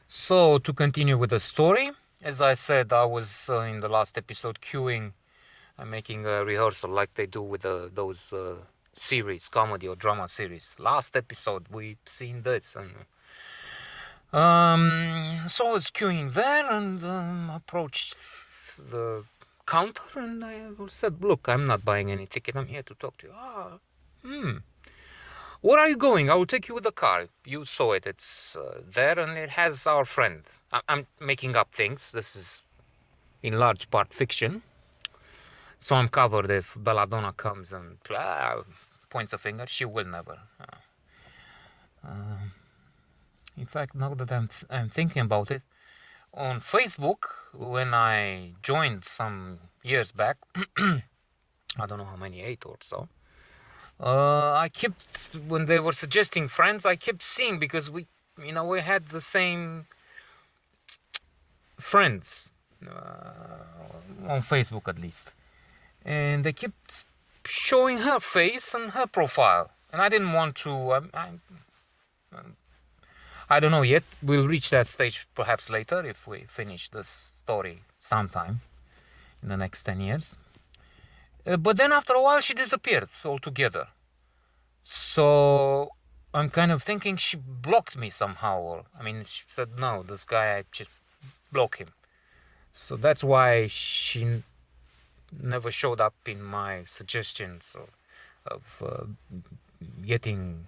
So, to continue with the story, as I said, I was in the last episode queuing and making a rehearsal like they do with those series, comedy or drama series. Last episode, we've seen this. So I was queuing there and approached the counter and I said, "Look, I'm not buying any ticket. I'm here to talk to you." Where are you going? I will take you with the car. You saw it. It's there and it has our friend. I'm making up things. This is in large part fiction. So I'm covered if Belladonna comes and points a finger. She will never. In fact, now that I'm thinking about it, on Facebook, when I joined some years back, I don't know how many, 8 or so, I kept, when they were suggesting friends, I kept seeing, because we had the same friends, on Facebook at least. And they kept showing her face and her profile. And I didn't want to, I don't know yet. We'll reach that stage perhaps later if we finish this story sometime in the next 10 years. But then after a while she disappeared altogether. So I'm kind of thinking she blocked me somehow. Or she said, no, this guy, I just block him. So that's why she never showed up in my suggestions of getting...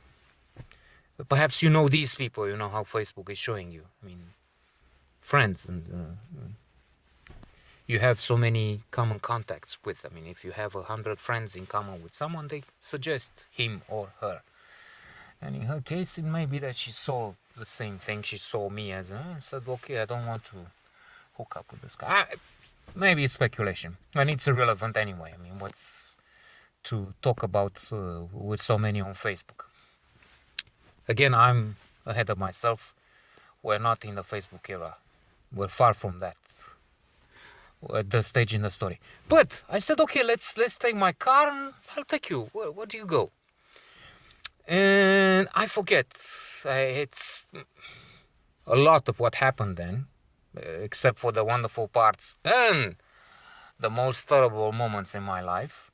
Perhaps you know these people, you know how Facebook is showing you. Friends, and you have so many common contacts with. If you have 100 friends in common with someone, they suggest him or her. And in her case, it may be that she saw the same thing. She saw me as, said, okay, I don't want to hook up with this guy. Maybe it's speculation, and it's irrelevant anyway. What's to talk about with so many on Facebook? Again, I'm ahead of myself. We're not in the Facebook era. We're far from that at the stage in the story. But I said, okay, let's take my car and I'll take you. Where do you go? And I forget. It's a lot of what happened then, except for the wonderful parts and the most terrible moments in my life.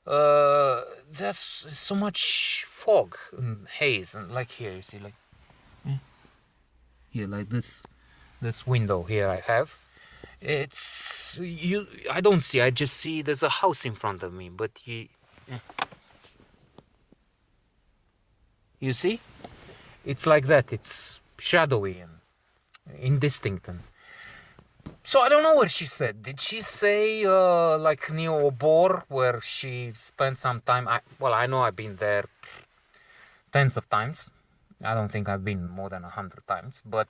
There's so much fog and haze, and like here, you see, like here, like this window here I have. It's you. I don't see. I just see there's a house in front of me, but you see, it's like that. It's shadowy and indistinct. And so I don't know what she said. Did she say like near Obor, where she spent some time? I know I've been there tens of times. I don't think I've been more than 100 times, but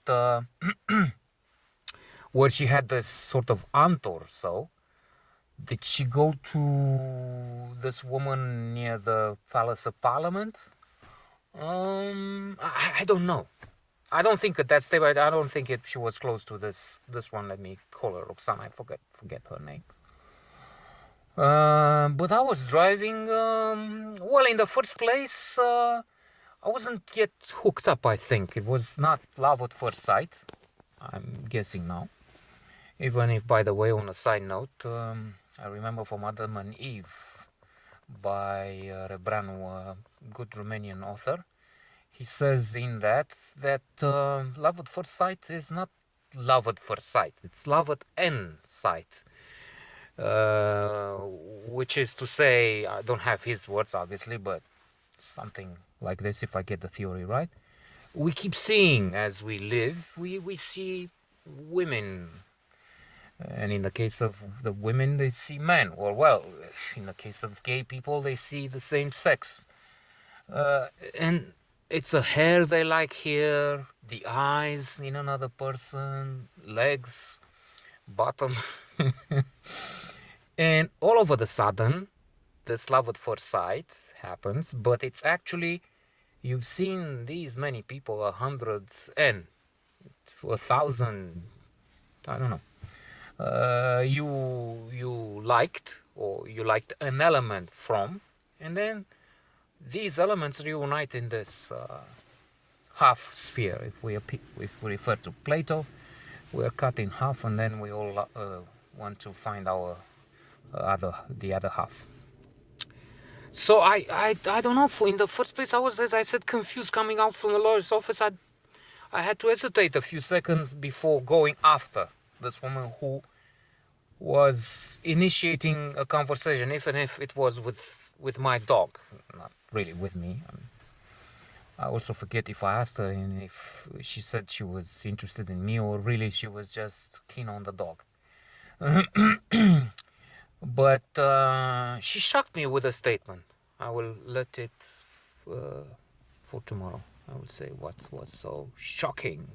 where she had this sort of aunt or so. Did she go to this woman near the Palace of Parliament? I don't know. I don't think at that stage. I don't think she was close to this one. Let me call her Roxana. I forget her name. But I was driving. Well, in the first place, I wasn't yet hooked up. I think it was not love at first sight. I'm guessing now. Even if, by the way, on a side note, I remember from Adam and Eve by Rebranu, a good Romanian author. He says in that love at first sight is not love at first sight. It's love at end sight. Which is to say, I don't have his words, obviously, but something like this, if I get the theory right. We keep seeing as we live, we see women. And in the case of the women, they see men. Or, well, in the case of gay people, they see the same sex. And it's a hair they like here, the eyes in another person, legs, bottom. And all of a sudden, this love at first sight happens, but it's actually, you've seen these many people, 100 and 1,000, I don't know. You liked, or you liked an element from, and then these elements reunite in this half sphere. If we refer to Plato, we are cut in half, and then we all want to find our the other half. So I don't know. In the first place, I was, as I said, confused coming out from the lawyer's office. I had to hesitate a few seconds before going after this woman who was initiating a conversation, even if it was with my dog, not really with me. I also forget if I asked her and if she said she was interested in me or really she was just keen on the dog. But she shocked me with a statement. I will let it for tomorrow. I will say what was so shocking.